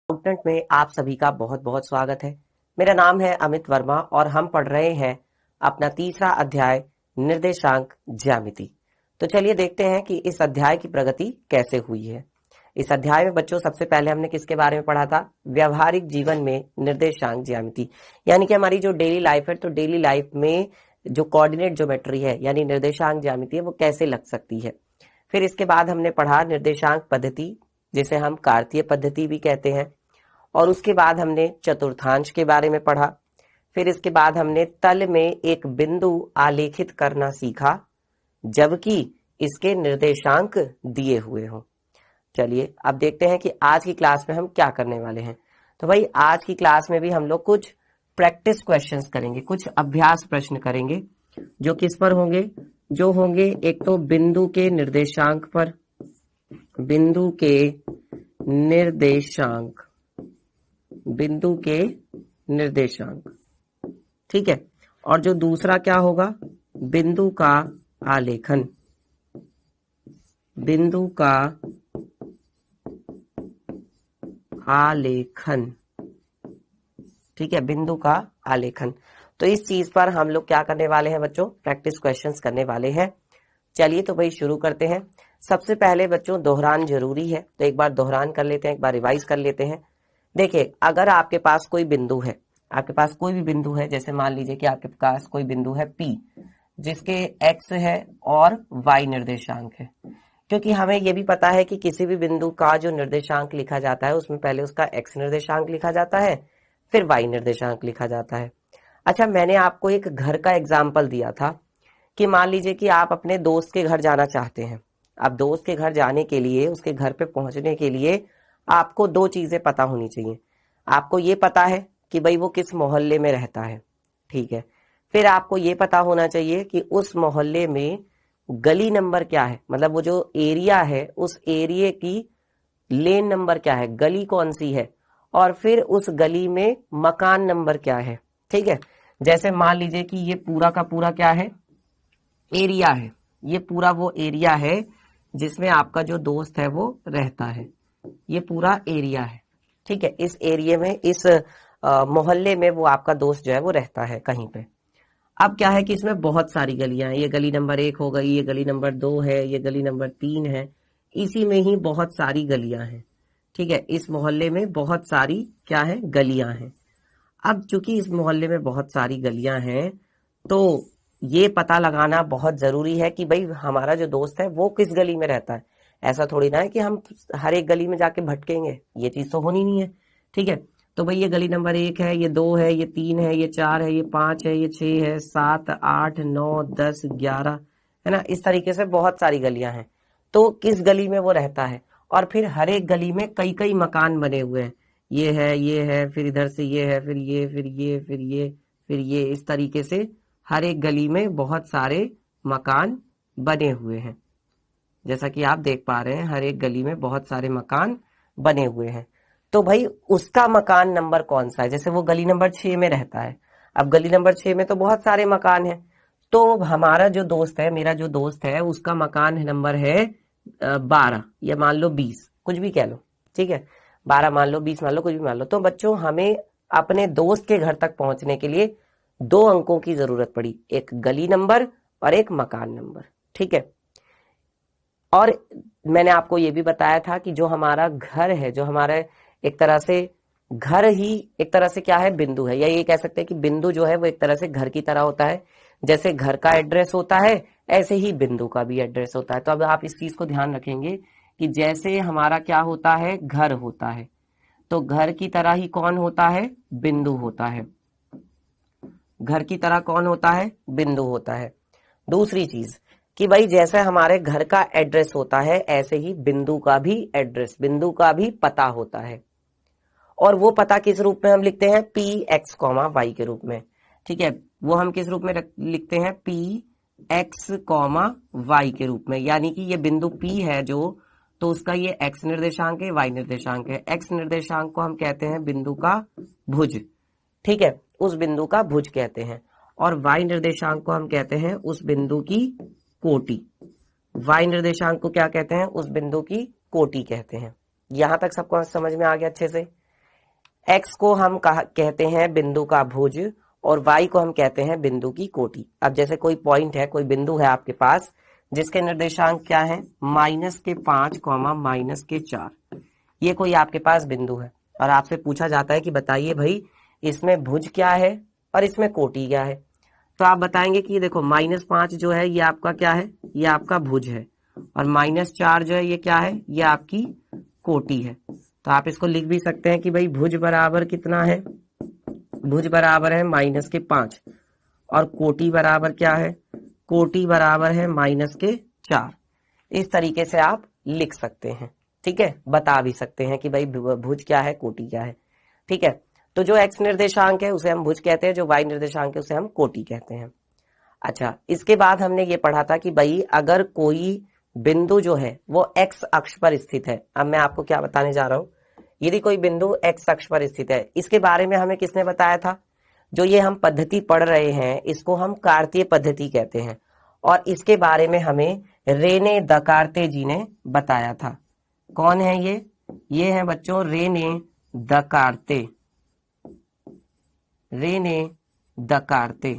Accountant में आप सभी का बहुत बहुत स्वागत है। मेरा नाम है अमित वर्मा और हम पढ़ रहे हैं अपना तीसरा अध्याय निर्देशांक ज्यामिति। तो चलिए देखते हैं कि इस अध्याय की प्रगति कैसे हुई है। इस अध्याय में बच्चों सबसे पहले हमने किसके बारे में पढ़ा था? व्यवहारिक जीवन में निर्देशांक ज्यामिति, यानी कि हमारी जो डेली लाइफ है, तो डेली लाइफ में जो कोऑर्डिनेट ज्योमेट्री है यानी निर्देशांक ज्यामिति है वो कैसे लग सकती है। फिर इसके बाद हमने पढ़ा निर्देशांक पद्धति, जिसे हम कार्तीय पद्धति भी कहते हैं, और उसके बाद हमने चतुर्थांश के बारे में पढ़ा। फिर इसके बाद हमने तल में एक बिंदु आलेखित करना सीखा जबकि इसके निर्देशांक दिए हुए हों। चलिए अब देखते हैं कि आज की क्लास में हम क्या करने वाले हैं। तो भाई आज की क्लास में भी हम लोग कुछ प्रैक्टिस क्वेश्चंस करेंगे, कुछ अभ्यास प्रश्न करेंगे जो किस पर होंगे? जो होंगे एक तो बिंदु के निर्देशांक पर, बिंदु के निर्देशांक, बिंदु के निर्देशांक, ठीक है। और जो दूसरा क्या होगा? बिंदु का आलेखन, बिंदु का आलेखन, ठीक है, बिंदु का आलेखन। तो इस चीज पर हम लोग क्या करने वाले हैं बच्चों? प्रैक्टिस क्वेश्चंस करने वाले हैं। चलिए तो भाई शुरू करते हैं। सबसे पहले बच्चों दोहरान जरूरी है, तो एक बार दोहरान कर लेते हैं, एक बार रिवाइज कर लेते हैं। देखिए अगर आपके पास कोई बिंदु है, आपके पास कोई भी बिंदु है, जैसे मान लीजिए कि आपके पास कोई बिंदु है P जिसके x है और y निर्देशांक है, क्योंकि हमें यह भी पता है कि किसी भी बिंदु का जो निर्देशांक लिखा जाता है उसमें पहले उसका x निर्देशांक लिखा जाता है, फिर y निर्देशांक लिखा जाता है। अच्छा, मैंने आपको एक घर का एग्जाम्पल दिया था कि मान लीजिए कि आप अपने दोस्त के घर जाना चाहते हैं। अब दोस्त के घर जाने के लिए, उसके घर पे पहुंचने के लिए आपको दो चीजें पता होनी चाहिए। आपको ये पता है कि भाई वो किस मोहल्ले में रहता है, ठीक है। फिर आपको ये पता होना चाहिए कि उस मोहल्ले में गली नंबर क्या है, मतलब वो जो एरिया है उस एरिया की लेन नंबर क्या है, गली कौन सी है, और फिर उस गली में मकान नंबर क्या है, ठीक है। जैसे मान लीजिए कि ये पूरा का पूरा क्या है? एरिया है। ये पूरा वो एरिया है जिसमें आपका जो दोस्त है वो रहता है। ये पूरा एरिया है, ठीक है। इस एरिया में, इस मोहल्ले में वो आपका दोस्त जो है वो रहता है कहीं पे। अब क्या है कि इसमें बहुत सारी गलियां हैं। ये गली नंबर 1 हो गई, ये गली नंबर 2 है, ये गली नंबर 3 है। इसी में ही बहुत सारी गलियां हैं, ठीक है। इस मोहल्ले में बहुत सारी क्या है? गलियां हैं। अब चूंकि इस मोहल्ले में बहुत सारी गलियां हैं तो ये पता लगाना बहुत जरूरी है कि भाई हमारा जो दोस्त है वो किस गली में रहता है। ऐसा थोड़ी ना है कि हम हर एक गली में जाके भटकेंगे, ये चीज तो होनी नहीं है, ठीक है। तो भाई ये गली नंबर 1 है, ये 2 है, ये 3 है, ये 4 है, ये 5 है, ये 6 है, 7, 8, 9, 10, 11, है ना। इस तरीके से बहुत सारी गलियां हैं। तो किस गली में वो रहता है, और फिर हर एक गली में कई कई मकान बने हुए हैं। ये है, फिर इधर से ये है, फिर ये, फिर ये, फिर ये, फिर ये, इस तरीके से हर एक गली में बहुत सारे मकान बने हुए हैं। जैसा कि आप देख पा रहे हैं हर एक गली में बहुत सारे मकान बने हुए हैं। तो भाई उसका मकान नंबर कौन सा है? जैसे वो गली नंबर 6 में रहता है। अब गली नंबर 6 में तो बहुत सारे मकान हैं, तो हमारा जो दोस्त है, मेरा जो दोस्त है, उसका मकान नंबर है 12 या मान लो 20, कुछ भी कह लो, ठीक है। 12 मान लो, 20 मान लो, कुछ भी मान लो। तो बच्चों हमें अपने दोस्त के घर तक पहुंचने के लिए 2 अंकों की जरूरत पड़ी, एक गली नंबर और एक मकान नंबर, ठीक है। और मैंने आपको ये भी बताया था कि जो हमारा घर है, जो हमारा एक तरह से घर ही एक तरह से क्या है? बिंदु है, या ये कह सकते हैं कि बिंदु जो है वो एक तरह से घर की तरह होता है। जैसे घर का एड्रेस होता है ऐसे ही बिंदु का भी एड्रेस होता है। तो अब आप इस चीज को ध्यान रखेंगे कि जैसे हमारा क्या होता है? घर होता है, तो घर की तरह ही कौन होता है? बिंदु होता है। घर की तरह कौन होता है? बिंदु होता है। दूसरी चीज कि भाई जैसे हमारे घर का एड्रेस होता है ऐसे ही बिंदु का भी एड्रेस, बिंदु का भी पता होता है। और वो पता किस रूप में हम लिखते हैं? पी एक्स कॉमा वाई के रूप में, ठीक है। वो हम किस रूप में लिखते हैं? पी एक्स कॉमा वाई के रूप में। यानी कि ये बिंदु पी है जो, तो उसका ये एक्स निर्देशांक है, वाई निर्देशांक है। एक्स निर्देशांक को हम कहते हैं बिंदु का भुज, ठीक है, उस बिंदु का भुज कहते हैं। और वाई निर्देशांक को हम कहते हैं उस बिंदु की कोटि। वाई निर्देशांक को क्या कहते हैं? उस बिंदु की कोटि कहते हैं। यहां तक सबको समझ में आ गया अच्छे से? एक्स को हम कहते हैं बिंदु का भुज और वाई को हम कहते हैं बिंदु की कोटि। अब जैसे कोई पॉइंट है, कोई बिंदु है आपके पास जिसके निर्देशांक क्या है, -5, -4, ये कोई आपके पास बिंदु है और आपसे पूछा जाता है कि बताइए भाई इसमें भुज क्या है और इसमें कोटि क्या है। तो आप बताएंगे कि देखो -5 जो है ये आपका क्या है, ये आपका भुज है, और -4 जो है ये क्या है, ये आपकी कोटि है। तो आप इसको लिख भी सकते हैं कि भाई भुज बराबर कितना है, भुज बराबर है -5 और कोटि बराबर क्या है, कोटि बराबर है -4। इस तरीके से आप लिख सकते हैं, ठीक है, बता भी सकते हैं कि भाई भुज क्या है, कोटि क्या है, ठीक है। तो जो एक्स निर्देशांक है उसे हम भुज कहते हैं, जो वाई निर्देशांक है उसे हम कोटि कहते हैं। अच्छा, इसके बाद हमने ये पढ़ा था कि भाई अगर कोई बिंदु जो है वो एक्स अक्ष पर स्थित है। अब मैं आपको क्या बताने जा रहा हूं, यदि कोई बिंदु एक्स अक्ष पर स्थित है, इसके बारे में हमें किसने बताया था, जो ये हम पद्धति पढ़ रहे हैं इसको हम कार्तीय पद्धति कहते हैं, और इसके बारे में हमें रेने दकार्ते जी ने बताया था। कौन है ये है बच्चों रेने दकार्ते, रेने दकार्ते।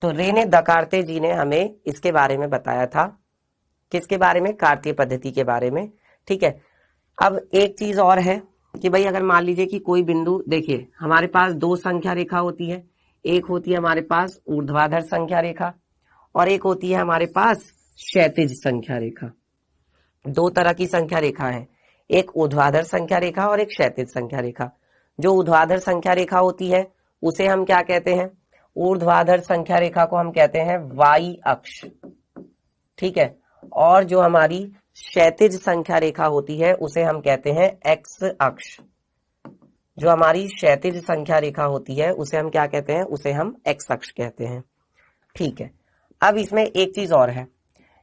तो रेने दकार्ते जी ने हमें इसके बारे में बताया था, किसके बारे में, कार्तीय पद्धति के बारे में, ठीक है। अब एक चीज और है कि भाई अगर मान लीजिए कि कोई बिंदु, देखिए हमारे पास दो संख्या रेखा होती है, एक होती है हमारे पास ऊर्ध्वाधर संख्या रेखा और एक होती है हमारे पास क्षैतिज संख्या रेखा। दो तरह की संख्या रेखा है, एक ऊर्ध्वाधर संख्या रेखा और एक क्षैतिज संख्या रेखा। जो ऊर्ध्वाधर संख्या रेखा होती है उसे हम क्या कहते हैं, ऊर्ध्वाधर संख्या रेखा को हम कहते हैं वाई अक्ष, ठीक है, और जो हमारी क्षैतिज संख्या रेखा होती है उसे हम कहते हैं एक्स अक्ष। जो हमारी क्षैतिज संख्या रेखा होती है उसे हम क्या कहते हैं, उसे हम एक्स अक्ष कहते हैं, ठीक है। अब इसमें एक चीज और है,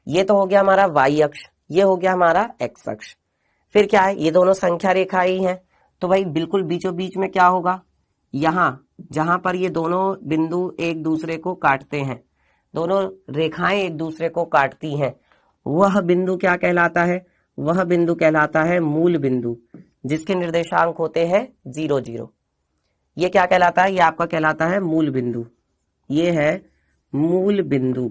ये तो हो गया हमारा वाई अक्ष, ये हो गया हमारा एक्स अक्ष। फिर क्या है, ये दोनों संख्या रेखा ही हैं, तो भाई बिल्कुल बीचों बीच में क्या होगा, यहां जहां पर ये दोनों बिंदु एक दूसरे को काटते हैं, दोनों रेखाएं एक दूसरे को काटती हैं, वह बिंदु क्या कहलाता है, वह बिंदु कहलाता है मूल बिंदु, जिसके निर्देशांक होते हैं 0, 0। ये क्या कहलाता है, ये आपका कहलाता है मूल बिंदु, ये है मूल बिंदु,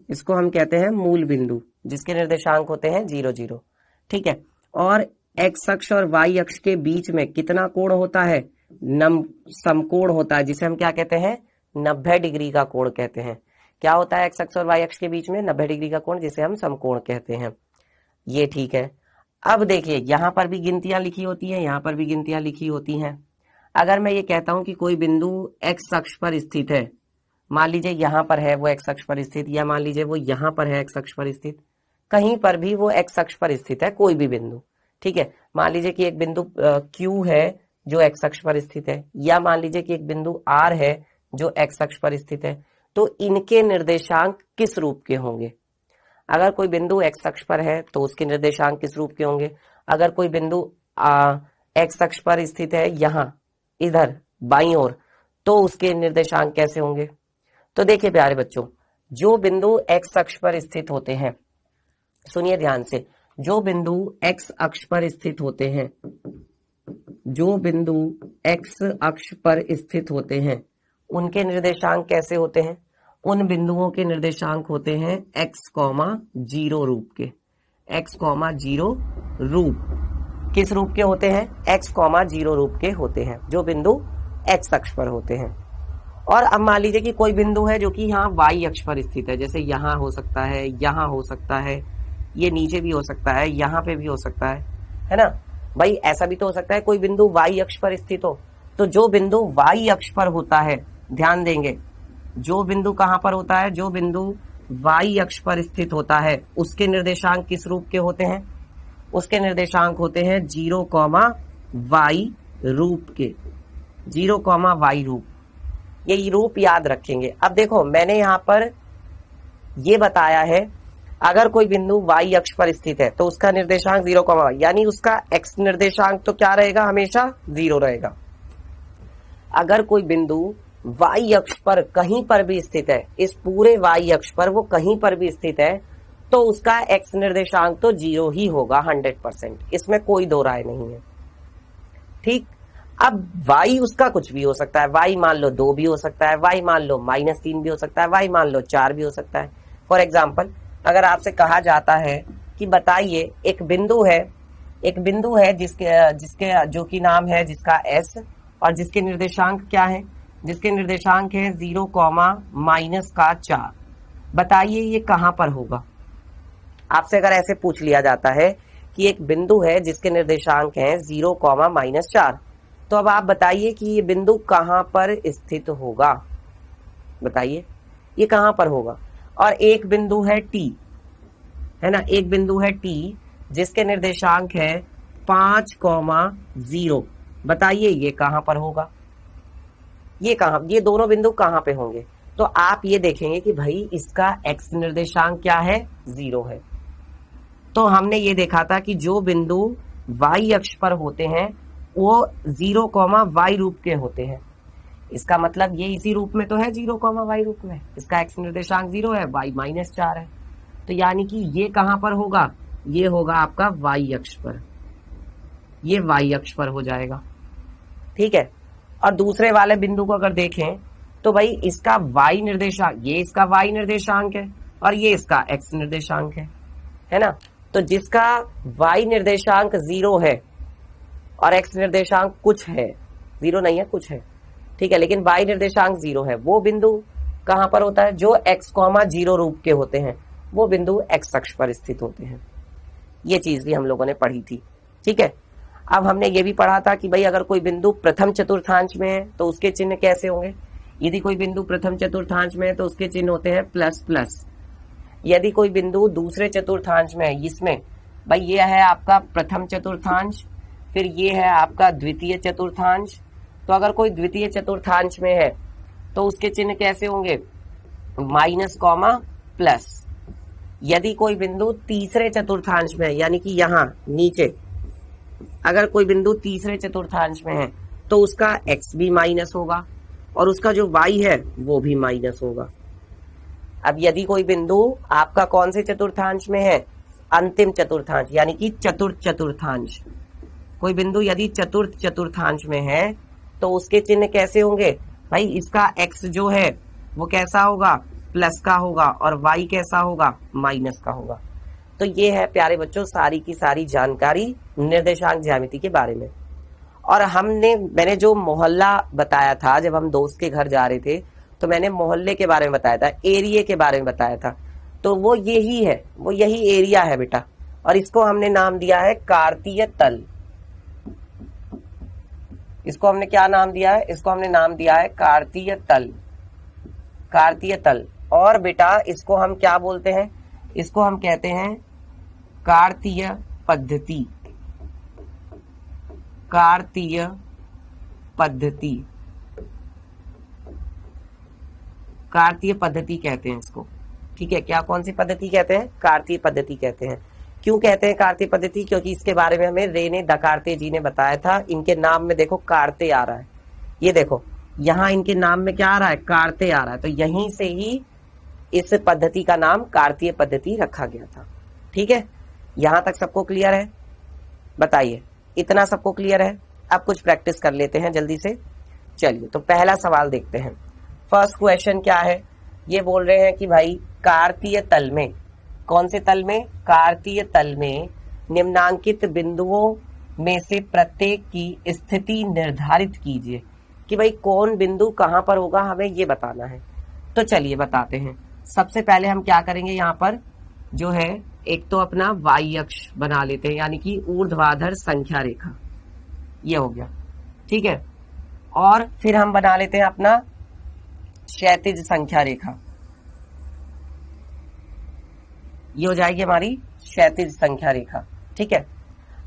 इसको हम कहते हैं मूल बिंदु, जिसके निर्देशांक होते हैं 0, 0, ठीक है। और एक्स अक्ष और वाई अक्ष के बीच में कितना कोण होता है, समकोण होता है, जिसे हम क्या कहते हैं, 90 डिग्री का कोण कहते हैं। क्या होता है एक्स अक्ष और वाई अक्ष के बीच में, 90 डिग्री का कोण, जिसे हम समकोण कहते हैं, ये ठीक है। अब देखिए यहां पर भी गिनतियां लिखी होती हैं, यहां पर भी गिनतियां लिखी होती हैं। अगर मैं ये कहता हूं कि कोई बिंदु एक्स अक्ष पर स्थित है, मान लीजिए यहां पर है वो एक्स अक्ष पर स्थित, या मान लीजिए वो यहां पर है एक्स अक्ष पर स्थित, कहीं पर भी वो एक्स अक्ष पर स्थित है कोई भी बिंदु, ठीक है। मान लीजिए कि एक बिंदु Q है जो एक्स अक्ष पर स्थित है, या मान लीजिए कि एक बिंदु R है जो एक्स अक्ष पर स्थित है, तो इनके निर्देशांक किस रूप के होंगे। अगर कोई बिंदु एक्स अक्ष पर है तो उसके निर्देशांक किस रूप के होंगे, अगर कोई बिंदु एक्स अक्ष पर स्थित है यहां इधर बाईं ओर, तो उसके निर्देशांक कैसे होंगे। तो देखिए प्यारे बच्चों, जो बिंदु एक्स अक्ष पर स्थित होते हैं, सुनिए ध्यान से, जो बिंदु एक्स अक्ष पर स्थित होते हैं, जो बिंदु एक्स अक्ष पर स्थित होते हैं, उनके निर्देशांक कैसे होते हैं, उन बिंदुओं के निर्देशांक होते हैं x, 0 रूप के, x, 0 रूप। किस रूप के होते हैं, x, 0 रूप के होते हैं, जो बिंदु x अक्ष पर होते हैं। और अब मान लीजिए कि कोई बिंदु है जो कि यहाँ y अक्ष पर स्थित है, जैसे यहाँ हो सकता है, यहाँ हो सकता है, ये नीचे भी हो सकता है, यहाँ पे भी हो सकता है ना भाई, ऐसा भी तो हो सकता है कोई बिंदु y अक्ष पर स्थित हो। तो जो बिंदु y अक्ष पर होता है, ध्यान देंगे, जो बिंदु कहां पर होता है, जो बिंदु y अक्ष पर स्थित होता है, उसके निर्देशांक किस रूप के होते हैं, उसके निर्देशांक होते हैं 0, y रूप के, 0, y रूप। ये रूप याद रखेंगे। अब देखो मैंने यहां पर ये बताया है, अगर कोई बिंदु y अक्ष पर स्थित है तो उसका निर्देशांक 0, y, यानी उसका x निर्देशांक तो क्या रहेगा, हमेशा 0 रहेगा। अगर कोई बिंदु y अक्ष पर कहीं पर भी स्थित है, इस पूरे y अक्ष पर वो कहीं पर भी स्थित है, तो उसका x निर्देशांक तो 0 ही होगा 100%, इसमें कोई दो राय नहीं है। ठीक। अब y उसका कुछ भी हो सकता है, y मान लो 2 भी हो सकता है, y मान लो -3 भी हो सकता है, y मान लो 4 भी हो सकता है। फॉर एग्जाम्पल अगर आपसे कहा जाता है कि बताइए एक बिंदु है जिसके जो कि नाम है जिसका s, और जिसके निर्देशांक क्या है, जिसके निर्देशांक है 0, -4। बताइए ये कहां पर होगा। आपसे अगर ऐसे पूछ लिया जाता है कि एक बिंदु है जिसके निर्देशांक हैं 0, -4, तो अब आप बताइए कि ये बिंदु कहां पर स्थित होगा। बताइए ये कहां पर होगा। और एक बिंदु है t, है ना, एक बिंदु है t जिसके निर्देशांक है 5, 0। बताइए ये कहां पर होगा। ये दोनों बिंदु कहां पे होंगे। तो आप ये देखेंगे कि भाई इसका x निर्देशांक क्या है, 0 है। तो हमने ये देखा था कि जो बिंदु y अक्ष पर होते हैं वो 0, y रूप के होते हैं। इसका मतलब ये इसी रूप में तो है 0, y रूप में, इसका x निर्देशांक 0 है, y -4 है। तो यानी कि ये कहां पर होगा, ये होगा आपका y अक्ष पर, ये y अक्ष पर हो जाएगा। ठीक है। और दूसरे वाले बिंदु को अगर देखें तो भाई इसका y निर्देशांक, ये इसका y निर्देशांक है और ये इसका x निर्देशांक है ना। तो जिसका y निर्देशांक 0 है और x निर्देशांक कुछ है, 0 नहीं है कुछ है, ठीक है, लेकिन y निर्देशांक 0 है, वो बिंदु कहां पर होता है, जो x, 0 रूप के होते हैं वो बिंदु x अक्ष पर स्थित होते हैं। ये चीज भी हम लोगों ने पढ़ी थी। ठीक है। अब हमने ये भी पढ़ा था कि भाई अगर कोई बिंदु प्रथम चतुर्थांश में है तो उसके चिन्ह कैसे होंगे। यदि कोई बिंदु प्रथम चतुर्थांश में है तो उसके चिन्ह होते हैं ++। यदि कोई बिंदु दूसरे चतुर्थांश में है, इसमें भाई ये है आपका प्रथम चतुर्थांश, फिर ये है आपका द्वितीय चतुर्थांश। तो अगर कोई द्वितीय चतुर्थांश में है तो उसके चिन्ह कैसे होंगे, -, यदि कोई बिंदु तीसरे चतुर्थांश में है, यानी कि यहाँ नीचे अगर कोई बिंदु तीसरे चतुर्थांश में है तो उसका x भी माइनस होगा और उसका जो y है वो भी माइनस होगा। अब यदि कोई बिंदु आपका कौन से चतुर्थांश में है, अंतिम चतुर्थांश, यानी कि चतुर्थ चतुर्थांश, कोई बिंदु यदि चतुर्थ चतुर्थांश में है तो उसके चिन्ह कैसे होंगे भाई, इसका x जो है वो कैसा होगा, प्लस का होगा, और y कैसा होगा, माइनस का होगा। तो ये है प्यारे बच्चों सारी की सारी जानकारी निर्देशांक ज्यामिति के बारे में। और मैंने जो मोहल्ला बताया था, जब हम दोस्त के घर जा रहे थे तो मैंने मोहल्ले के बारे में बताया था, एरिया के बारे में बताया था, तो वो यही है, वो यही एरिया है बेटा। और इसको हमने नाम दिया है कार्तीय तल। इसको हमने क्या नाम दिया है, इसको हमने नाम दिया है कार्तीय तल, कार्तीय तल। और बेटा इसको हम क्या बोलते हैं, इसको हम कहते हैं कार्तीय पद्धति, कार्तीय पद्धति, कार्तीय पद्धति कहते हैं इसको। ठीक है, क्या कौन सी पद्धति कहते हैं, कार्तीय पद्धति कहते हैं। क्यों कहते हैं कार्तीय पद्धति, क्योंकि इसके बारे में हमें रेने दकार्ते जी ने बताया था। इनके नाम में देखो कार्ते आ रहा है, ये देखो यहाँ इनके नाम में क्या आ रहा है, कार्ते आ रहा है, तो यहीं से ही इस पद्धति का नाम कार्तीय पद्धति रखा गया था। ठीक है, यहां तक सबको क्लियर है, बताइए इतना सबको क्लियर है। अब कुछ प्रैक्टिस कर लेते हैं जल्दी से। चलिए तो पहला सवाल देखते हैं। फर्स्ट क्वेश्चन क्या है, ये बोल रहे हैं कि भाई कार्तीय तल में, कौन से तल में, कार्तीय तल में निम्नांकित बिंदुओं में से प्रत्येक की स्थिति निर्धारित कीजिए। कि भाई कौन बिंदु कहां पर होगा, हमें ये बताना है। तो चलिए बताते हैं। सबसे पहले हम क्या करेंगे, यहाँ पर जो है एक तो अपना y अक्ष बना लेते हैं, यानी कि ऊर्ध्वाधर संख्या रेखा, ये हो गया। ठीक है, और फिर हम बना लेते हैं अपना क्षैतिज संख्या रेखा, ये हो जाएगी हमारी क्षैतिज संख्या रेखा। ठीक है,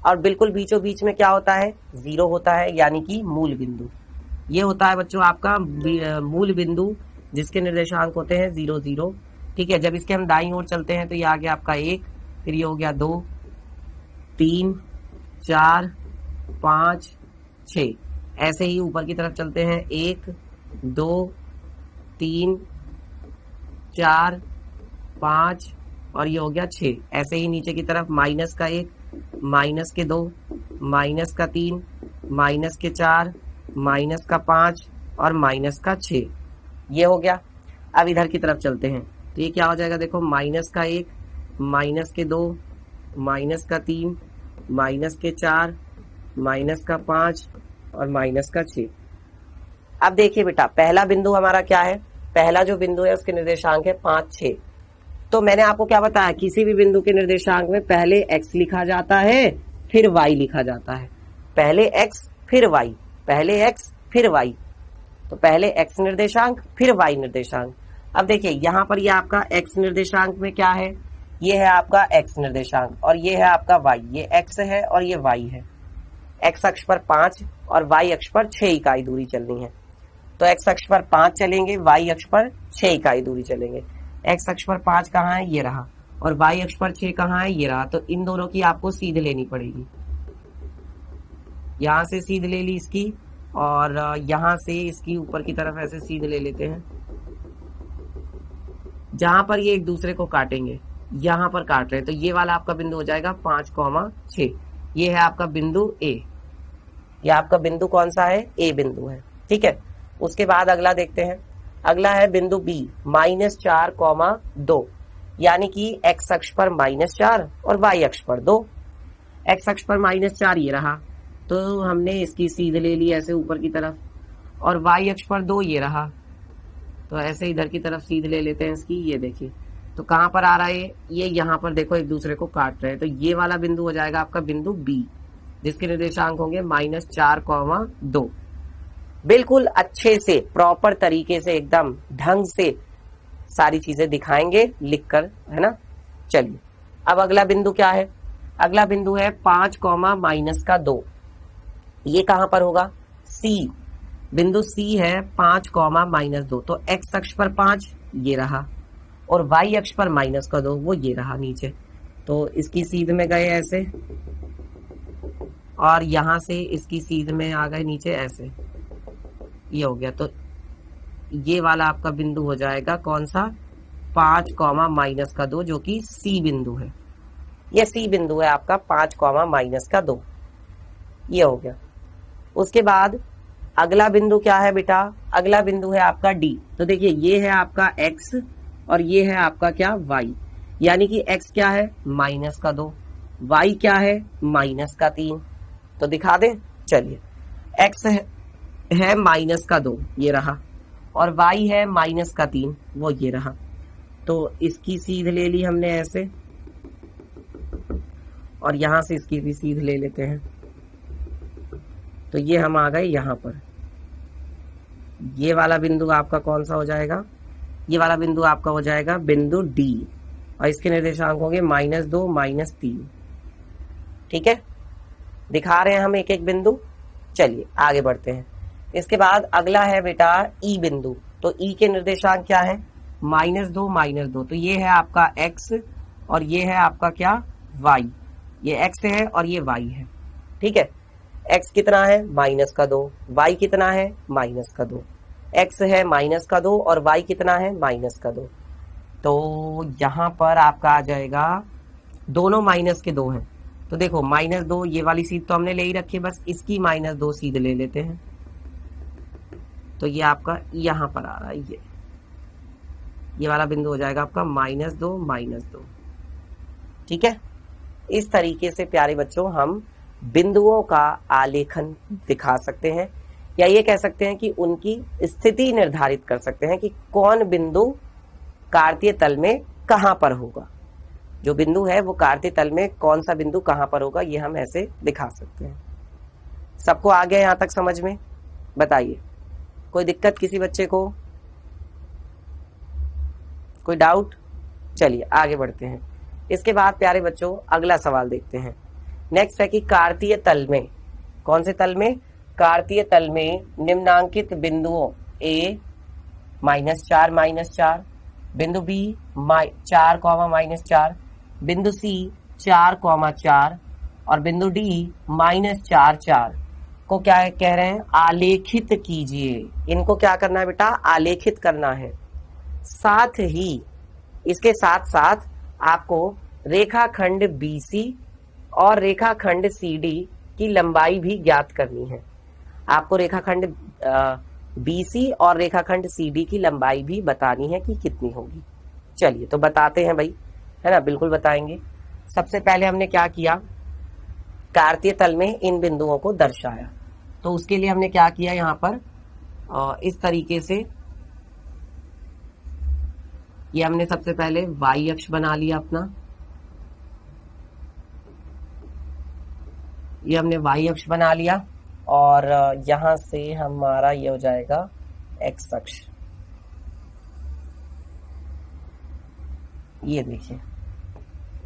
और बिल्कुल बीचों बीच में क्या होता है, 0 होता है, यानी कि मूल बिंदु। ये होता है बच्चों आपका मूल बिंदु, जिसके निर्देशांक होते हैं 0, 0। ठीक है, जब इसके हम दाईं ओर चलते हैं तो ये आ गया आपका 1, फिर ये हो गया 2, 3, 4, 5, 6। ऐसे ही ऊपर की तरफ चलते हैं, 1, 2, 3, 4, 5 और ये हो गया 6। ऐसे ही नीचे की तरफ -1, -2, -3, माइनस के 4, माइनस का 5 और माइनस का 6, ये हो गया। अब इधर की तरफ चलते हैं, तो ये क्या हो जाएगा, देखो माइनस का 1, माइनस के 2, माइनस का 3, माइनस के 4, माइनस का 5 और माइनस का 6। अब देखिए बेटा, पहला बिंदु हमारा क्या है, पहला जो बिंदु है उसके निर्देशांक है 5, 6। तो मैंने आपको क्या बताया, किसी भी बिंदु के निर्देशांक में पहले x लिखा जाता है फिर y लिखा जाता है। पहले x फिर y, पहले x फिर y, तो पहले x निर्देशांक फिर y निर्देशांक। अब देखिए यहाँ पर ये आपका x निर्देशांक में क्या है, ये है आपका x निर्देशांक और ये है आपका y, ये x है और ये y है। x अक्ष पर 5 और y अक्ष पर 6 इकाई दूरी चलनी है, तो x अक्ष पर 5 चलेंगे, y अक्ष पर 6 इकाई दूरी चलेंगे। x अक्ष पर 5 कहाँ है, ये रहा, और y अक्ष पर 6 कहाँ है, ये रहा। तो इन दोनों की आपको सीध लेनी पड़ेगी, यहां से सीध ले ली इसकी, और यहां से इसकी ऊपर की तरफ ऐसे सीध ले लेते हैं। जहां पर ये एक दूसरे को काटेंगे, यहां पर काट रहे हैं, तो ये वाला आपका बिंदु हो जाएगा 5,6। ये है आपका बिंदु ए, ये आपका बिंदु कौन सा है, ए बिंदु है। ठीक है, उसके बाद अगला देखते हैं। अगला है बिंदु बी, -4,2, यानी कि x अक्ष पर -4 और y अक्ष पर 2। x अक्ष पर -4 ये रहा, तो हमने इसकी सीध ले ली ऐसे ऊपर की तरफ, और y अक्ष पर 2 ये रहा, तो ऐसे इधर की तरफ सीध ले लेते हैं इसकी। ये देखिए, तो कहां पर आ रहा है ये, यहाँ पर देखो एक दूसरे को काट रहे हैं, तो ये वाला बिंदु हो जाएगा आपका बिंदु बी, जिसके निर्देशांक होंगे -4,2। बिल्कुल अच्छे से प्रॉपर तरीके से एकदम ढंग से सारी चीजें दिखाएंगे लिखकर, है ना। चलिए अब अगला बिंदु क्या है, अगला बिंदु है 5,-2। ये कहां पर होगा, सी, बिंदु सी है 5,-2। तो x अक्ष पर 5 ये रहा, और y अक्ष पर -2 वो ये रहा नीचे। तो इसकी सीध में गए ऐसे, और यहां से इसकी सीध में आ गए नीचे ऐसे, ये हो गया। तो ये वाला आपका बिंदु हो जाएगा कौन सा, 5,-2, जो कि सी बिंदु है। ये सी बिंदु है आपका 5,-2, ये हो गया। उसके बाद अगला बिंदु क्या है बेटा, अगला बिंदु है आपका डी। तो देखिए ये है आपका x और ये है आपका क्या, y, यानी कि x क्या है, -2, y क्या है, -3। तो दिखा दें, चलिए x है -2 ये रहा, और y है -3 वो ये रहा। तो इसकी सीध ले ली हमने ऐसे, और यहां से इसकी भी सीध ले लेते हैं, तो ये हम आ गए यहाँ पर। ये वाला बिंदु आपका कौन सा हो जाएगा, ये वाला बिंदु आपका हो जाएगा बिंदु डी, और इसके निर्देशांक होंगे -2, -3। ठीक है, दिखा रहे हैं हम एक एक बिंदु। चलिए आगे बढ़ते हैं। इसके बाद अगला है बेटा ई बिंदु। तो ई के निर्देशांक क्या है, -2, -2। तो ये है आपका x और ये है आपका क्या, y। ये x है और ये y है। ठीक है, x कितना है, -2, y कितना है, -2। x है -2 और y कितना है, -2। तो यहाँ पर आपका आ जाएगा, दोनों -2 हैं। तो देखो -2, ये वाली सीध तो हमने ले ही रखी है, बस इसकी -2 सीध ले लेते हैं। तो ये आपका यहाँ पर आ रहा है, ये वाला बिंदु हो जाएगा आपका -2, -2। ठीक है, इस तरीके से प्यारे बच्चों हम बिंदुओं का आलेखन दिखा सकते हैं, या ये कह सकते हैं कि उनकी स्थिति निर्धारित कर सकते हैं कि कौन बिंदु कार्तीय तल में कहां पर होगा। जो बिंदु है वो कार्तीय तल में कौन सा बिंदु कहां पर होगा, ये हम ऐसे दिखा सकते हैं। सबको आ गया यहां तक समझ में, बताइए कोई दिक्कत किसी बच्चे को, कोई डाउट। चलिए आगे बढ़ते हैं। इसके बाद प्यारे बच्चों अगला सवाल देखते हैं। नेक्स्ट है कि कार्तीय तल में, कौन से तल में, कार्तीय तल में निम्नांकित बिंदुओं a -4, -4, बिंदु b 4, -4, बिंदु c 4, 4 और बिंदु d -4, 4 को क्या है, कह रहे हैं आलेखित कीजिए। इनको क्या करना है बेटा, आलेखित करना है। साथ ही इसके साथ साथ आपको रेखाखंड BC और रेखाखंड CD की लंबाई भी ज्ञात करनी है। आपको रेखाखंड BC और रेखाखंड CD की लंबाई भी बतानी है कि कितनी होगी। चलिए तो बताते हैं भाई, है ना, बिल्कुल बताएंगे। सबसे पहले हमने क्या किया, कार्तीय तल में इन बिंदुओं को दर्शाया। तो उसके लिए हमने क्या किया, यहाँ पर इस तरीके से ये हमने सबसे पहले y अक्ष बना लिया अपना, ये हमने y अक्ष बना लिया और यहां से हमारा ये हो जाएगा x अक्ष। ये देखिए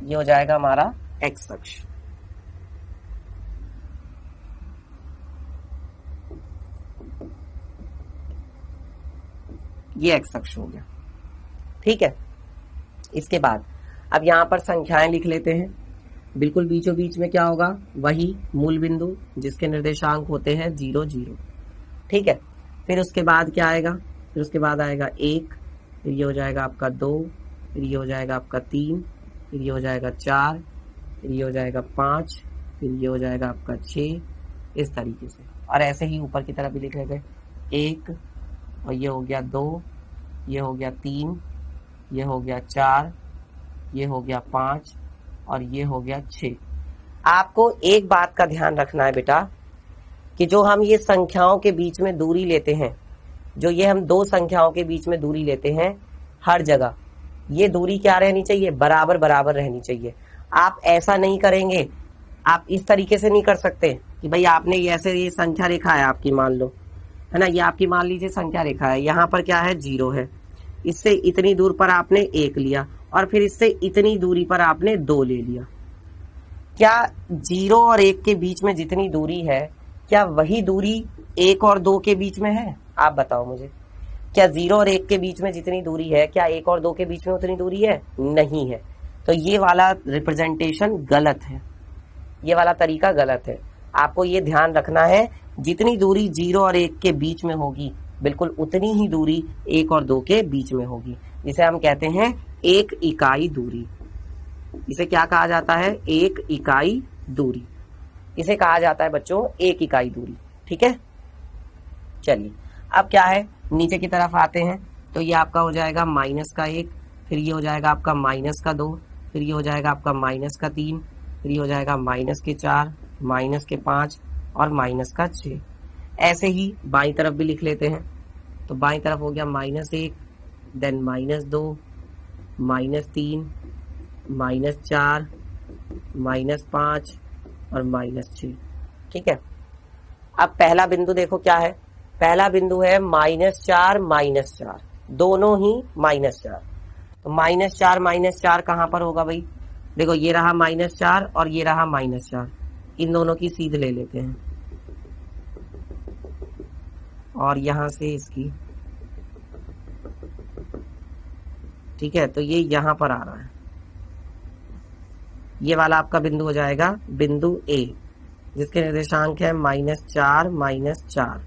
ये हो जाएगा हमारा x अक्ष। ये x अक्ष हो गया, ठीक है। इसके बाद अब यहां पर संख्याएं लिख लेते हैं। बिल्कुल बीचों बीच में क्या होगा, वही मूल बिंदु जिसके निर्देशांक होते हैं 0 0, ठीक है। फिर उसके बाद क्या आएगा, फिर उसके बाद आएगा 1, फिर ये हो जाएगा आपका 2, फिर ये हो जाएगा आपका 3, फिर ये हो जाएगा 4, फिर ये हो जाएगा 5, फिर ये हो जाएगा आपका 6, इस तरीके से। और ऐसे ही ऊपर की तरफ भी लिख लेते हैं 1, और ये हो गया 2, ये हो गया 3, ये हो गया 4, ये हो गया 5 और ये हो गया 6। आपको एक बात का ध्यान रखना है बेटा कि जो हम ये संख्याओं के बीच में दूरी लेते हैं, जो ये हम दो संख्याओं के बीच में दूरी लेते हैं, हर जगह ये दूरी क्या रहनी चाहिए, बराबर बराबर रहनी चाहिए। आप ऐसा नहीं करेंगे, आप इस तरीके से नहीं कर सकते कि भाई आपने ऐसे ये संख्या रेखा है आपकी, मान लो, है ना, ये आपकी मान लीजिए संख्या रेखा है, यहाँ पर क्या है 0 है, इससे इतनी दूर पर आपने 1 लिया और फिर इससे इतनी दूरी पर आपने 2 ले लिया। क्या 0 और 1 के बीच में जितनी दूरी है, क्या वही दूरी 1 और 2 के बीच में है? आप बताओ मुझे, क्या 0 और 1 के बीच में जितनी दूरी है, क्या 1 और 2 के बीच में उतनी दूरी है? नहीं है। तो ये वाला रिप्रेजेंटेशन गलत है, ये वाला तरीका गलत है। आपको ये ध्यान रखना है, जितनी दूरी 0 और 1 के बीच में होगी, बिल्कुल उतनी ही दूरी 1 और 2 के बीच में होगी, जिसे हम कहते हैं 1 इकाई दूरी। इसे क्या कहा जाता है? 1 इकाई दूरी। इसे कहा जाता है बच्चों 1 इकाई दूरी, ठीक है। चलिए अब क्या है, नीचे की तरफ आते हैं। तो ये आपका हो जाएगा -1, फिर ये हो जाएगा आपका -2, फिर ये हो जाएगा आपका -3, फिर ये हो जाएगा -4, -5 और -6। ऐसे ही बाईं तरफ भी लिख लेते हैं। तो बाईं तरफ हो गया -1, देन -2, -3, -4, -5 और -6, ठीक है। अब पहला बिंदु देखो क्या है, पहला बिंदु है -4 -4, दोनों ही -4। तो -4 कहां पर होगा भाई? देखो ये रहा -4 और ये रहा -4, इन दोनों की सीध ले लेते हैं और यहां से इसकी, ठीक है। तो ये यहां पर आ रहा है, ये वाला आपका बिंदु हो जाएगा बिंदु A, जिसके निर्देशांक है -4 -4,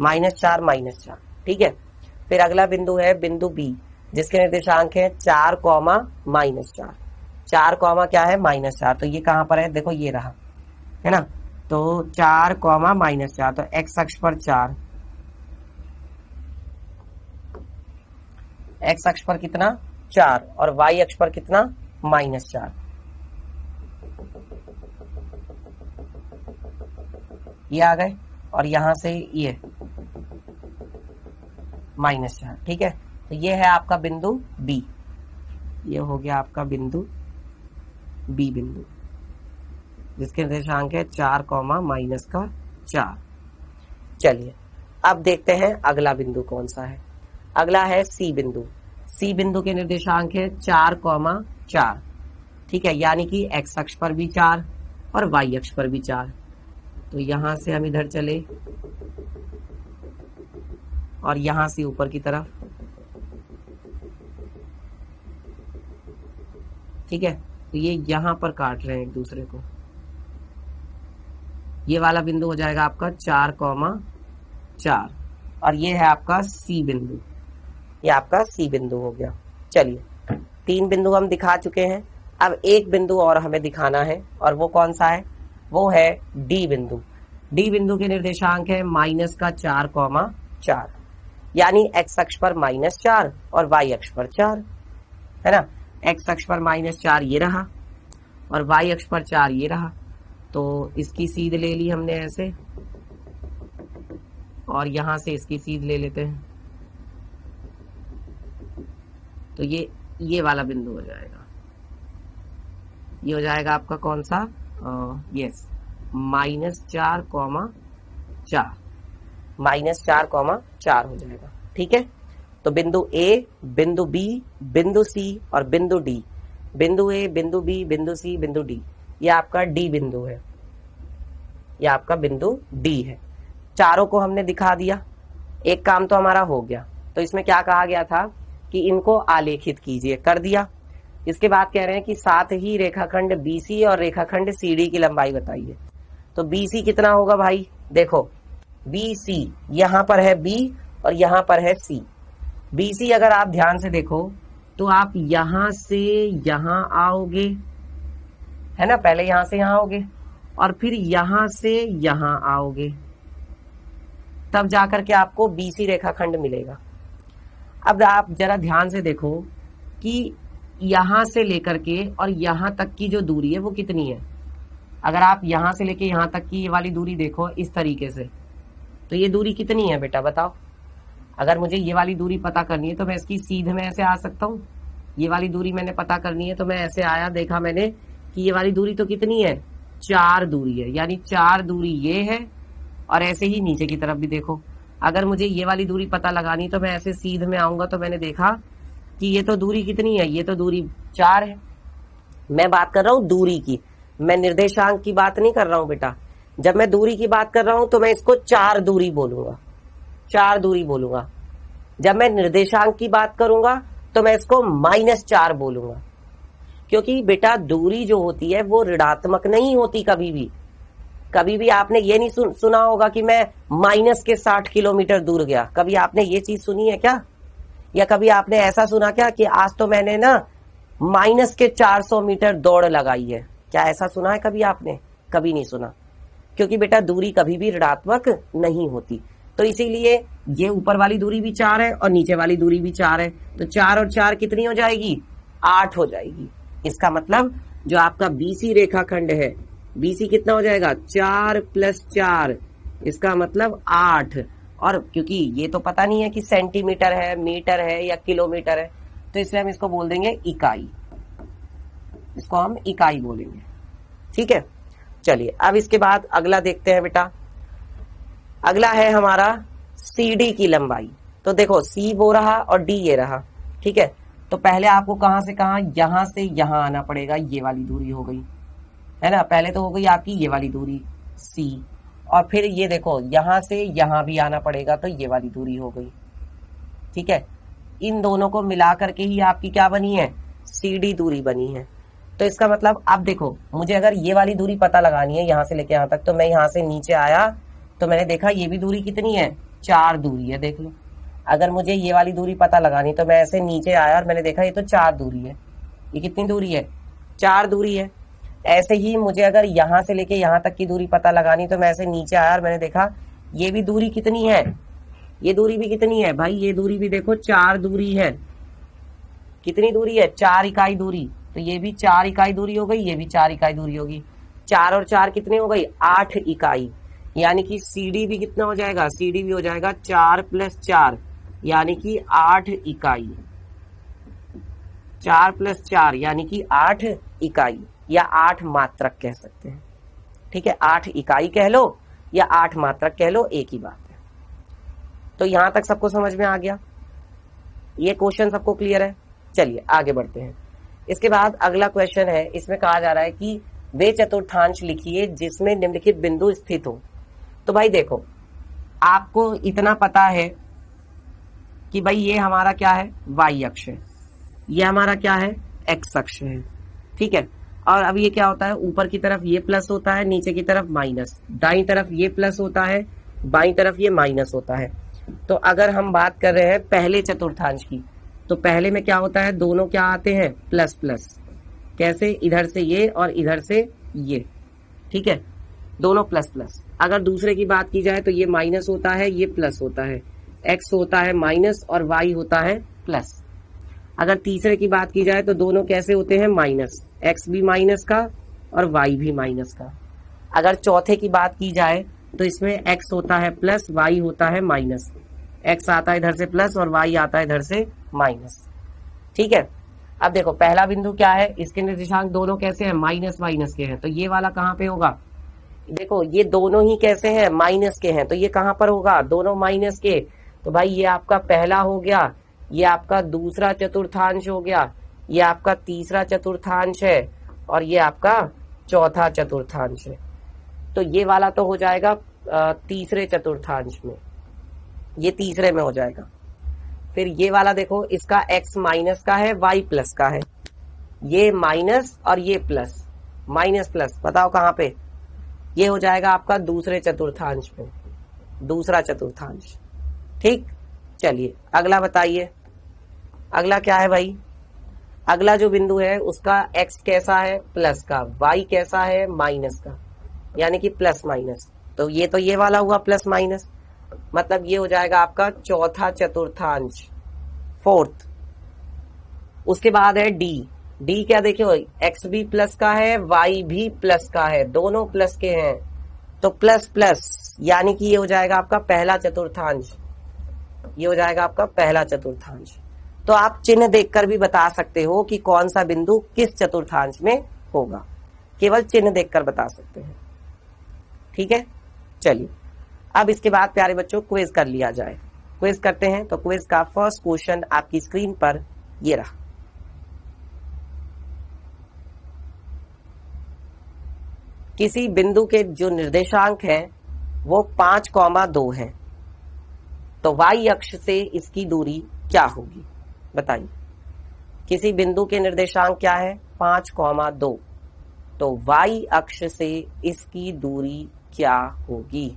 -4, ठीक है। फिर अगला बिंदु है बिंदु B, जिसके निर्देशांक है 4, -4, 4 क्या है -4। तो ये कहां पर है? देखो ये रहा, है ना। तो 4, -4, तो x अक्ष पर 4, x अक्ष पर कितना 4 और y अक्ष पर कितना -4। ये आ गए और यहां से ये -4, ठीक है। तो ये है आपका बिंदु B, ये हो गया आपका बिंदु B बिंदु, जिसके निर्देशांक है 4, -4। चलिए अब देखते हैं अगला बिंदु कौन सा है। अगला है C बिंदु। C बिंदु के निर्देशांक है 4, 4, ठीक है। यानी कि x अक्ष पर भी 4 और y अक्ष पर भी 4। तो यहां से हम इधर चले और यहां से ऊपर की तरफ, ठीक है। तो ये यहां पर काट रहे हैं एक दूसरे को। ये वाला बिंदु हो जाएगा आपका 4, 4 और ये है आपका C बिंदु, ये आपका C बिंदु हो गया। चलिए 3 बिंदु हम दिखा चुके हैं, अब एक बिंदु और हमें दिखाना है और वो कौन सा है? वो है डी बिंदु। डी बिंदु के निर्देशांक है -4,4, यानी एक्स अक्ष पर -4 और वाई अक्ष पर 4, है ना। एक्स अक्ष पर -4 ये रहा और वाई अक्ष पर 4 ये रहा, तो इसकी सीध ले ली हमने ऐसे, और यहां से इसकी सीध ले लेते हैं, तो ये वाला बिंदु हो जाएगा। ये हो जाएगा आपका कौन सा, यस, -4,4, -4,4 हो जाएगा। ठीक है, तो बिंदु ए, बिंदु बी, बिंदु सी और बिंदु डी, बिंदु ए, बिंदु बी, बिंदु सी, बिंदु डी, ये आपका डी बिंदु है, ये आपका बिंदु डी है। चारों को हमने दिखा दिया, एक काम तो हमारा हो गया। तो इसमें क्या कहा गया था कि इनको आलेखित कीजिए, कर दिया। इसके बाद कह रहे हैं कि साथ ही रेखाखंड BC और रेखाखंड CD की लंबाई बताइए। तो BC कितना होगा भाई, देखो BC यहां पर है B और यहां पर है C। BC अगर आप ध्यान से देखो तो आप यहां से यहां आओगे, है ना, पहले यहां से यहां आओगे और फिर यहां से यहां आओगे, तब जाकर के आपको BC रेखाखंड मिलेगा। अब आप जरा ध्यान से देखो कि यहां से लेकर के और यहां तक की जो दूरी है वो कितनी है। अगर आप यहां से लेके यहां तक की ये वाली दूरी देखो इस तरीके से, तो ये दूरी कितनी है बेटा बताओ। अगर मुझे ये वाली दूरी पता करनी है तो मैं इसकी सीध में ऐसे आ सकता हूँ। ये वाली दूरी मैंने पता करनी है तो मैं ऐसे आया, देखा मैंने कि ये वाली दूरी तो कितनी है, 4 दूरी है, यानी 4 दूरी ये है। और ऐसे ही नीचे की तरफ भी देखो, अगर मुझे ये वाली दूरी पता लगानी तो मैं ऐसे सीध में आऊंगा, तो मैंने देखा कि ये तो दूरी कितनी है, ये तो दूरी 4 है। मैं बात कर रहा हूं दूरी की, मैं निर्देशांक की बात नहीं कर रहा हूं बेटा। जब मैं दूरी की बात कर रहा हूं तो मैं इसको 4 दूरी बोलूंगा, 4 दूरी बोलूंगा। जब मैं निर्देशांक की बात करूंगा तो मैं इसको -4 बोलूंगा, क्योंकि बेटा दूरी जो होती है वो ऋणात्मक नहीं होती कभी भी। कभी भी आपने ये नहीं सुना होगा कि मैं -60 किलोमीटर दूर गया, कभी आपने ये चीज सुनी है क्या? या कभी आपने ऐसा सुना क्या कि आज तो मैंने ना -400 मीटर दौड़ लगाई है? क्या ऐसा सुना है कभी आपने? कभी नहीं सुना, क्योंकि बेटा दूरी कभी भी ऋणात्मक नहीं होती। तो इसीलिए ये ऊपर वाली दूरी भी 4 है और नीचे वाली दूरी भी 4 है, तो 4 और 4 कितनी हो जाएगी, 8 हो जाएगी। इसका मतलब जो आपका BC रेखाखंड है, BC कितना हो जाएगा, 4 + 4, इसका मतलब 8। और क्योंकि ये तो पता नहीं है कि सेंटीमीटर है, मीटर है या किलोमीटर है, तो इसलिए हम इसको बोल देंगे इकाई, इसको हम इकाई बोलेंगे। ठीक है, चलिए अब इसके बाद अगला देखते हैं बेटा। अगला है हमारा CD की लंबाई। तो देखो C वो रहा और D ये रहा। ठीक है, तो पहले आपको कहां से कहां, यहां से यहां आना पड़ेगा, ये वाली दूरी हो गई, है ना। पहले तो हो गई आपकी ये वाली दूरी C, और फिर ये देखो यहां से यहां भी आना पड़ेगा, तो ये वाली दूरी हो गई। ठीक है, इन दोनों को मिला करके ही आपकी क्या बनी है, CD दूरी बनी है। तो इसका मतलब अब देखो, मुझे अगर ये वाली दूरी पता लगानी है यहां से लेके यहां तक, तो मैं यहां से नीचे आया तो मैंने देखा ये भी दूरी कितनी है, 4 दूरी है, देख लो। अगर मुझे ये वाली दूरी पता लगानी तो मैं ऐसे नीचे आया और मैंने देखा ये तो 4 दूरी है। ये कितनी दूरी है, 4 दूरी है। ऐसे ही मुझे अगर यहां से लेके यहां तक की दूरी पता लगानी तो मैं ऐसे नीचे आया और मैंने देखा ये भी दूरी कितनी है, ये दूरी भी कितनी है भाई, ये दूरी भी देखो 4 दूरी है। कितनी दूरी है, 4 इकाई दूरी। तो ये भी 4 इकाई दूरी हो गई, ये भी 4 इकाई दूरी होगी। 4 और 4 कितने हो गई, 8 इकाई। यानी कि CD भी कितना हो जाएगा, CD भी हो जाएगा 4 + 4, यानी कि 8 इकाई। 4 + 4 यानी कि 8 इकाई या 8 मात्रक कह सकते हैं। ठीक है, 8 इकाई कह लो या 8 मात्रक कह लो, एक ही बात है। तो यहां तक सबको समझ में आ गया, ये क्वेश्चन सबको क्लियर है। चलिए आगे बढ़ते हैं। इसके बाद अगला क्वेश्चन है, इसमें कहा जा रहा है कि वे चतुर्थांश लिखिए जिसमें निम्नलिखित बिंदु स्थित हो। तो भाई देखो, आपको इतना पता है कि भाई ये हमारा क्या है, Y अक्ष है, ये हमारा क्या है, X अक्ष है। ठीक है, और अब ये क्या होता है, ऊपर की तरफ ये प्लस होता है, नीचे की तरफ माइनस, दाईं तरफ ये प्लस होता है, बाईं तरफ ये माइनस होता है। तो अगर हम बात कर रहे हैं पहले चतुर्थांश की, तो पहले में क्या होता है, दोनों क्या आते हैं, प्लस प्लस। कैसे, इधर से ये और इधर से ये। ठीक है, दोनों प्लस प्लस। अगर दूसरे की बात की जाए तो ये माइनस होता है, ये प्लस होता है, x होता है माइनस और y होता है प्लस। अगर तीसरे की बात की जाए तो दोनों कैसे होते हैं, माइनस, x भी माइनस का और y भी माइनस का। अगर चौथे की बात की जाए तो इसमें x होता है प्लस, y होता है माइनस, x आता है इधर से प्लस और y आता है इधर से माइनस। ठीक है, अब देखो पहला बिंदु क्या है, इसके निर्देशांक दोनों कैसे हैं, माइनस माइनस के हैं, तो ये वाला कहाँ पे होगा, देखो ये दोनों ही कैसे हैं, माइनस के हैं, तो ये कहाँ पर होगा, दोनों माइनस के, तो भाई ये आपका पहला हो गया, ये आपका दूसरा चतुर्थांश हो गया, ये आपका तीसरा चतुर्थांश है और ये आपका चौथा चतुर्थांश है। तो ये वाला तो हो जाएगा तीसरे चतुर्थांश में, ये तीसरे में हो जाएगा। फिर ये वाला देखो, इसका x माइनस का है, y प्लस का है, ये माइनस और ये प्लस, माइनस प्लस बताओ कहाँ पे, ये हो जाएगा आपका दूसरे चतुर्थांश में, दूसरा चतुर्थांश। ठीक, चलिए अगला बताइए, अगला क्या है भाई, अगला जो बिंदु है उसका x कैसा है, प्लस का, y कैसा है, माइनस का, यानी कि प्लस माइनस, तो ये वाला हुआ प्लस माइनस, मतलब ये हो जाएगा आपका चौथा चतुर्थांश, फोर्थ। उसके बाद है डी, डी क्या देखियो, x भी प्लस का है, y भी प्लस का है, दोनों प्लस के हैं, तो प्लस प्लस, यानी कि ये हो जाएगा आपका पहला चतुर्थांश, ये हो जाएगा आपका पहला चतुर्थांश। तो आप चिन्ह देखकर भी बता सकते हो कि कौन सा बिंदु किस चतुर्थांश में होगा, केवल चिन्ह देखकर बता सकते हैं। ठीक है, चलिए अब इसके बाद प्यारे बच्चों क्विज कर लिया जाए। क्विज करते हैं, तो क्विज का फर्स्ट क्वेश्चन आपकी स्क्रीन पर ये रहा। किसी बिंदु के जो निर्देशांक हैं वो 5,2 है, तो y अक्ष से इसकी दूरी क्या होगी, बताइए। किसी बिंदु के निर्देशांक क्या है, 5,2, तो y अक्ष से इसकी दूरी क्या होगी।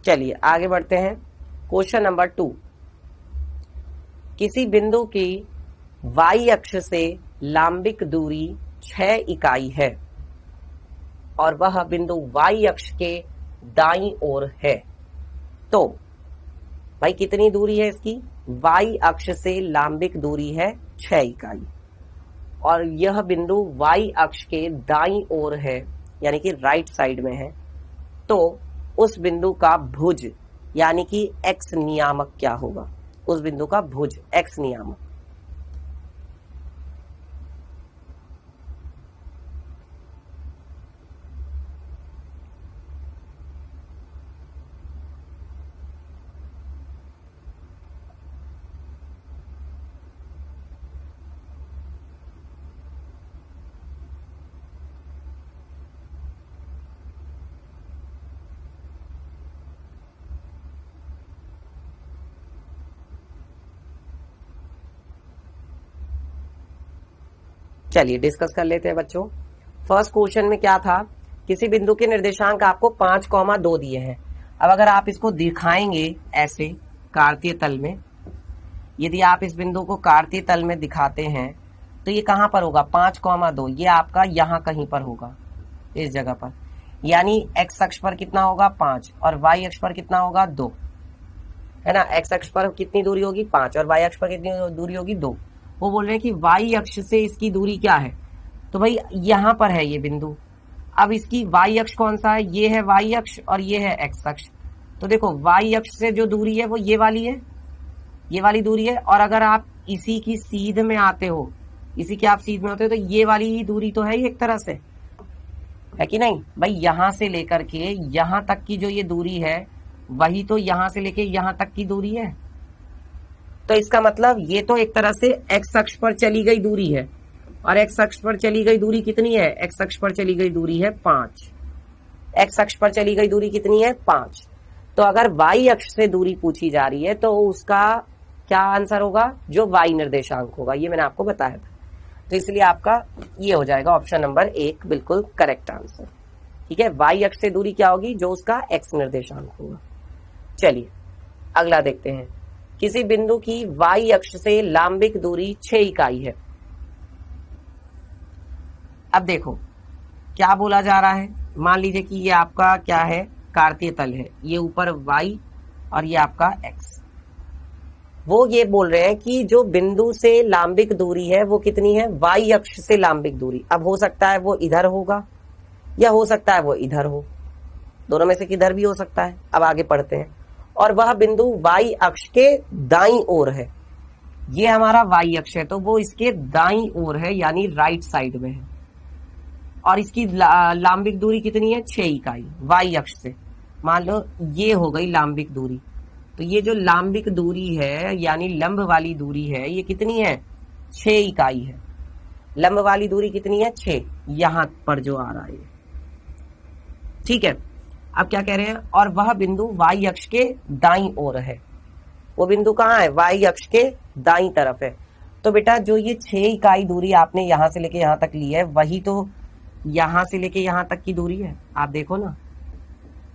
चलिए आगे बढ़ते हैं। क्वेश्चन नंबर 2, किसी बिंदु की y अक्ष से लांबिक दूरी 6 इकाई है और वह बिंदु y अक्ष के दाईं ओर है, तो भाई कितनी दूरी है इसकी, y अक्ष से लांबिक दूरी है 6 इकाई और यह बिंदु y अक्ष के दाईं ओर है, यानी कि राइट साइड में है, तो उस बिंदु का भुज यानी कि x नियामक क्या होगा, उस बिंदु का भुज x नियामक। चलिए डिस्कस कर लेते हैं बच्चों। फर्स्ट क्वेश्चन में क्या था, किसी बिंदु के निर्देशांक आपको 5,2 दिए हैं। अब अगर आप इसको दिखाएंगे ऐसे कार्तीय तल में, यदि आप इस बिंदु को कार्तीय तल में दिखाते हैं तो ये कहां पर होगा, 5,2, ये आपका यहां कहीं पर होगा, इस जगह पर, यानी x अक्ष पर कितना होगा 5 और y अक्ष पर कितना होगा 2, है ना। x अक्ष पर कितनी दूरी होगी 5 और y अक्ष पर कितनी दूरी होगी 2। वो बोल रहे हैं कि y अक्ष से इसकी दूरी क्या है, तो भाई यहां पर है ये बिंदु। अब इसकी y अक्ष कौन सा है, ये है y अक्ष और ये है x अक्ष। तो देखो y अक्ष से जो दूरी है वो ये वाली है, ये वाली दूरी है, और अगर आप इसी की सीध में आते हो, इसी के आप सीध में होते हो, तो ये वाली ही दूरी तो है ही एक तरह से, है कि नहीं भाई। यहां से लेकर के यहां तक की जो ये दूरी है वही तो यहां से लेके यहां तक की दूरी है। तो इसका मतलब ये तो एक तरह से x अक्ष पर चली गई दूरी है, और एक्स अक्ष पर चली गई दूरी कितनी है? एक्स अक्ष पर चली गई दूरी है 5। एक्स अक्ष पर चली गई दूरी कितनी है? 5। तो अगर वाई अक्ष से दूरी पूछी जा रही है तो उसका क्या आंसर होगा? जो वाई निर्देशांक होगा, ये मैंने आपको बताया था। तो इसलिए आपका ये हो जाएगा ऑप्शन नंबर 1 बिल्कुल करेक्ट आंसर। ठीक है, वाई अक्ष से दूरी क्या होगी? जो उसका एक्स निर्देशांक होगा। चलिए अगला देखते हैं। किसी बिंदु की वाई अक्ष से लांबिक दूरी 6 इकाई है। अब देखो क्या बोला जा रहा है। मान लीजिए कि ये आपका क्या है? कार्तीय तल है, ये ऊपर वाई और ये आपका एक्स। वो ये बोल रहे हैं कि जो बिंदु से लांबिक दूरी है वो कितनी है? वाई अक्ष से लांबिक दूरी। अब हो सकता है वो इधर होगा या हो सकता है वो इधर हो, दोनों में से किधर भी हो सकता है। अब आगे पढ़ते हैं। और वह बिंदु वाई अक्ष के दाईं ओर है। ये हमारा वाई अक्ष है तो वो इसके दाईं ओर है, यानी राइट साइड में है। और इसकी लांबिक दूरी कितनी है? 6 इकाई वाई अक्ष से। मान लो ये हो गई लांबिक दूरी। तो ये जो लांबिक दूरी है यानी लंब वाली दूरी है, ये कितनी है? 6 इकाई है। लंब वाली दूरी कितनी है? 6। यहां पर जो आ रहा है, ठीक है। अब क्या कह रहे हैं? और वह बिंदु वाई अक्ष के दाईं ओर है। वो बिंदु कहाँ है? वाई अक्ष के दाईं तरफ है। तो बेटा जो ये 6 इकाई दूरी आपने यहां से लेके यहां तक ली है, वही तो यहां से लेके यहां तक की दूरी है। आप देखो ना,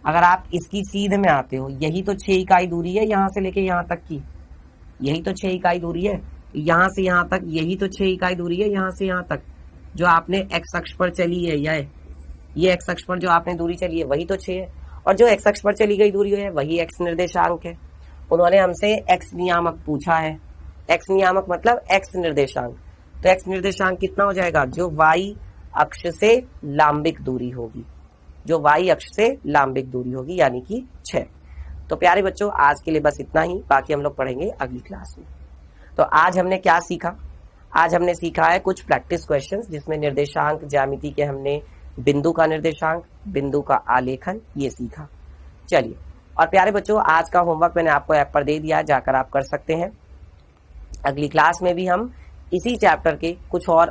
अगर आप इसकी सीध में आते हो, यही तो 6 इकाई दूरी है यहां से लेके यहां तक की। यही तो 6 इकाई दूरी है यहां से यहां तक। यही तो 6 इकाई दूरी है यहां से यहां तक, जो आपने एक्स अक्ष पर चली है। ये एक्स अक्ष पर जो आपने दूरी चली है वही तो 6 है। और जो एक्स अक्ष पर चली गई दूरी है वही एक्स निर्देशांक है। उन्होंने हमसे एक्स नियामक पूछा है। एक्स नियामक मतलब एक्स निर्देशांक। तो एक्स निर्देशांक कितना हो जाएगा? जो वाई अक्ष से लांबिक दूरी होगी, जो वाई अक्ष से लांबिक दूरी होगी, यानी कि 6। तो प्यारे बच्चों आज के लिए बस इतना ही, बाकी हम लोग पढ़ेंगे अगली क्लास में। तो आज हमने क्या सीखा? आज हमने सीखा है कुछ प्रैक्टिस क्वेश्चंस, जिसमें निर्देशांक ज्यामिति के हमने बिंदु का निर्देशांक, बिंदु का आलेखन, ये सीखा। चलिए, और प्यारे बच्चों आज का होमवर्क मैंने आपको ऐप पर दे दिया, जाकर आप कर सकते हैं। अगली क्लास में भी हम इसी चैप्टर के कुछ और